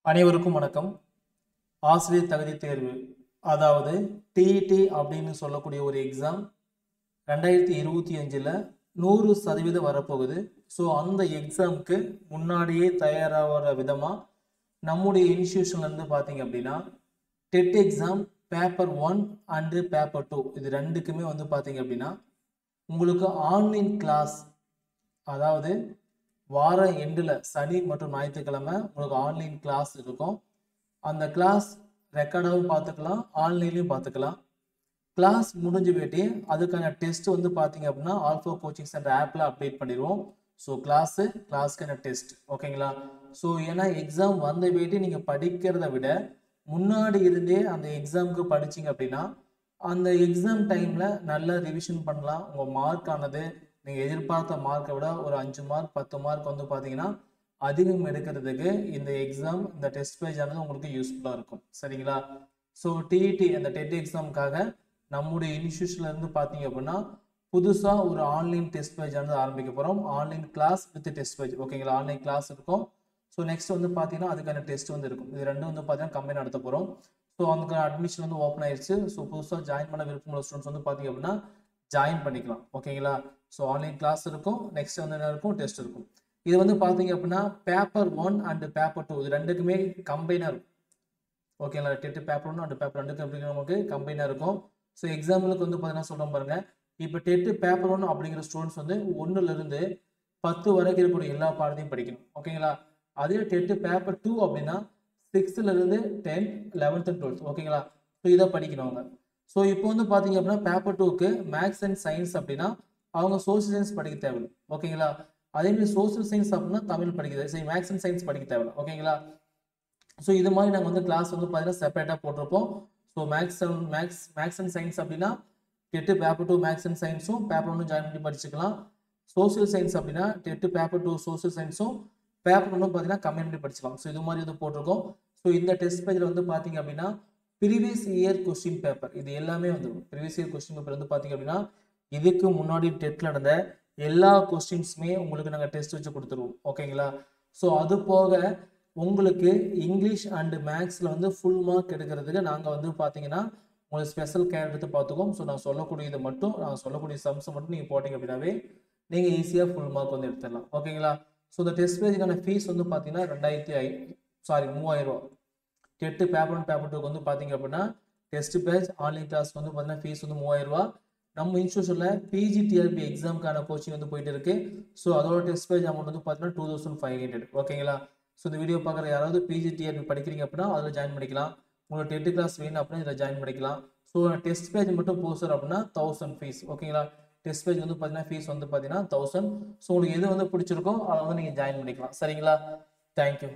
அனைவருக்கும் வணக்கம். ஆசிரியர் தகுதி தேர்வு அதாவது டிஇடி அப்படின்னு சொல்லக்கூடிய ஒரு எக்ஸாம் 2025 100% வரப்போகுது. ஸோ அந்த எக்ஸாமுக்கு முன்னாடியே தயாராகிற விதமாக நம்முடைய இன்ஸ்டியூஷன்லேருந்து பார்த்தீங்க அப்படின்னா TET exam paper 1 and paper 2 இது ரெண்டுக்குமே பார்த்தீங்க அப்படின்னா உங்களுக்கு ஆன்லைன் கிளாஸ், அதாவது வார எண்டில் சனி மற்றும் ஞாயிற்றுக்கிழமை உங்களுக்கு ஆன்லைன் கிளாஸ் இருக்கும். அந்த கிளாஸ் ரெக்கார்டாகவும் பார்த்துக்கலாம், ஆன்லைன்லையும் பார்த்துக்கலாம். கிளாஸ் முடிஞ்சு போயிட்டு அதுக்கான டெஸ்ட் பார்த்தீங்க அப்படின்னா ஆல்ஃபா கோச்சிங் சென்டர் ஆப்பில் அப்டேட் பண்ணிடுவோம். ஸோ கிளாஸுக்கான டெஸ்ட் ஓகேங்களா. ஸோ ஏன்னா எக்ஸாம் வந்த போயிட்டு நீங்கள் படிக்கிறத விட முன்னாடி இருந்தே அந்த எக்ஸாமுக்கு படிச்சிங்க அப்படின்னா அந்த எக்ஸாம் டைமில் நல்லா ரிவிஷன் பண்ணலாம். உங்கள் மார்க் ஆனது நீங்கள் எதிர்பார்த்த மார்க்கை விட ஒரு 5 மார்க் 10 மார்க் பார்த்தீங்கன்னா அதிகம் எடுக்கிறதுக்கு இந்த எக்ஸாம் இந்த டெஸ்ட் பேஜ் ஆனது உங்களுக்கு யூஸ்ஃபுல்லாக இருக்கும். சரிங்களா. ஸோ டிஇடி அந்த டெட் எக்ஸாமுக்காக நம்முடைய இன்ஸ்டியூஷன்லேருந்து பார்த்தீங்க அப்படின்னா புதுசாக ஒரு ஆன்லைன் டெஸ்ட் பேஜ் ஆனது ஆரம்பிக்க போகிறோம். Online class with test page ஓகேங்களா. ஆன்லைன் கிளாஸ் இருக்கும். ஸோ நெக்ஸ்ட் பார்த்தீங்கன்னா அதுக்கான டெஸ்ட் இருக்கும். இது ரெண்டும் பார்த்தீங்கன்னா கம்பைன் நடத்த போகிறோம். ஸோ அதுக்கான அட்மிஷன் ஓப்பன் ஆயிடுச்சு. ஸோ புதுசாக ஜாயின் பண்ண விருப்பமுள்ள ஸ்டூடெண்ட்ஸ் பார்த்தீங்க அப்படின்னா ஜாயின் பண்ணிக்கலாம் ஓகேங்களா. ஸோ ஆன்லைன் கிளாஸ் இருக்கும், நெக்ஸ்ட் என்ன இருக்கும், டெஸ்ட் இருக்கும். இது பார்த்தீங்க அப்படின்னா பேப்பர் 1 அண்ட் பேப்பர் 2 இது ரெண்டுக்குமே கம்பைனாக இருக்கும் ஓகேங்களா. டெட் பேப்பர் 1 அண்ட் பேப்பர் 2 அப்படிங்கிற நமக்கு கம்பைனாக இருக்கும். ஸோ எக்ஸாம்பிளுக்கு பார்த்தீங்கன்னா சொல்கிறோம் பாருங்க. இப்போ டெட் பேப்பர் 1 அப்படிங்கிற ஸ்டூடெண்ட்ஸ் 1லேருந்து 10 வரைக்கும் இருக்கக்கூடிய எல்லா பாடத்தையும் படிக்கணும் ஓகேங்களா. அதே டெட் பேப்பர் 2 அப்படின்னா 6லேருந்து 10 11th and 12th ஓகேங்களா. ஸோ இதை படிக்கணும் அவங்க. ஸோ இப்போ பார்த்தீங்க அப்படின்னா பேப்பர் 2க்கு மேக்ஸ் அண்ட் சயின்ஸ் அப்படின்னா அவங்க சோசியல் சயின்ஸ் படிக்க தேவையில்லை ஓகேங்களா. அதேமாதிரி சோசியல் சயின்ஸ் அப்படின்னா தமிழ் படிக்க சரி மேக்ஸ் அண்ட் சயின்ஸ் படிக்க தேவையில்லை ஓகேங்களா. ஸோ இது மாதிரி நாங்கள் கிளாஸ் பார்த்தீங்கன்னா செப்பரேட்டாக போட்டிருப்போம். ஸோ மேக்ஸ் அண்ட் சயின்ஸ் அப்படின்னா டெட்டு பேப்பர் 2 மேக்ஸ் அண்ட் சயின்ஸும் பேப்பர் 1 ஜாயின் பண்ணி படிச்சுக்கலாம். சோசியல் சயின்ஸ் அப்படின்னா டெட்டு பேப்பர் 2 சோசியல் சயின்ஸும் பேப்பர் 1 பார்த்தீங்கன்னா கம்பைன் பண்ணி படிச்சுக்கலாம். ஸோ இது மாதிரி போட்டிருக்கோம். ஸோ இந்த டெஸ்ட் பேஜில் பார்த்தீங்க அப்படின்னா ப்ரீவியஸ் இயர் கொஸ்டின் பேப்பர் இது எல்லாமே வந்துடும். ப்ரீவியஸ் இயர் கொஸ்டின் பேப்பர் பார்த்தீங்க அப்படின்னா இதுக்கு முன்னாடி டெட்டில் நடந்த எல்லா கொஸ்டின்ஸுமே உங்களுக்கு நாங்கள் டெஸ்ட் வச்சு கொடுத்துருவோம் ஓகேங்களா. ஸோ அது போக உங்களுக்கு இங்கிலீஷ் அண்டு மேக்ஸில் ஃபுல் மார்க் எடுக்கிறதுக்கு நாங்கள் பார்த்தீங்கன்னா உங்களுக்கு ஸ்பெஷல் கேர் எடுத்து பார்த்துக்கோம். ஸோ நான் சொல்லக்கூடியது மட்டும் நான் சொல்லக்கூடிய சம்ஸை மட்டும் நீங்கள் போட்டிங்க அப்படின்னாவே நீங்கள் ஈஸியாக ஃபுல் மார்க் எடுத்துடலாம் ஓகேங்களா. ஸோ இந்த டெஸ்ட் பேஜுக்கான ஃபீஸ் பார்த்தீங்கன்னா 3000 ரூபா. டெட்டு பேப்பர் 1 பேப்பர் 2க்கு பார்த்தீங்க அப்படின்னா டெஸ்ட் பேஜ் ஆன்லைன் கிளாஸ்க்கு பார்த்தீங்கன்னா ஃபீஸ் 3000 ரூபா. நம்ம இன்ஸ்டியூஷனில் பிஜிடிஆர்பி எக்ஸாமுக்கான கோச்சிங் போயிட்டு இருக்கு. ஸோ அதோட டெஸ்ட் பேஜ் அமௌண்ட் பார்த்தீங்கன்னா 2500 ஓகேங்களா. ஸோ இந்த வீடியோ பார்க்குற யாராவது பிஜிடிஆர்பி படிக்கிறீங்க அப்படின்னா அதில் ஜாயின் பண்ணிக்கலாம். உங்களோட டெட்டு கிளாஸ் வேணும் அப்படின்னா இதில் ஜாயின் பண்ணிக்கலாம். ஸோ டெஸ்ட் பேஜ் மட்டும் போஸ்டர் அப்படின்னா 1000 ஃபீஸ் ஓகேங்களா. டெஸ்ட் பேஜ் பார்த்தீங்கன்னா ஃபீஸ் பார்த்தீங்கன்னா 1000. ஸோ உங்களுக்கு எது பிடிச்சிருக்கோ அதை நீங்கள் ஜாயின் பண்ணிக்கலாம். சரிங்களா. தேங்க்யூ.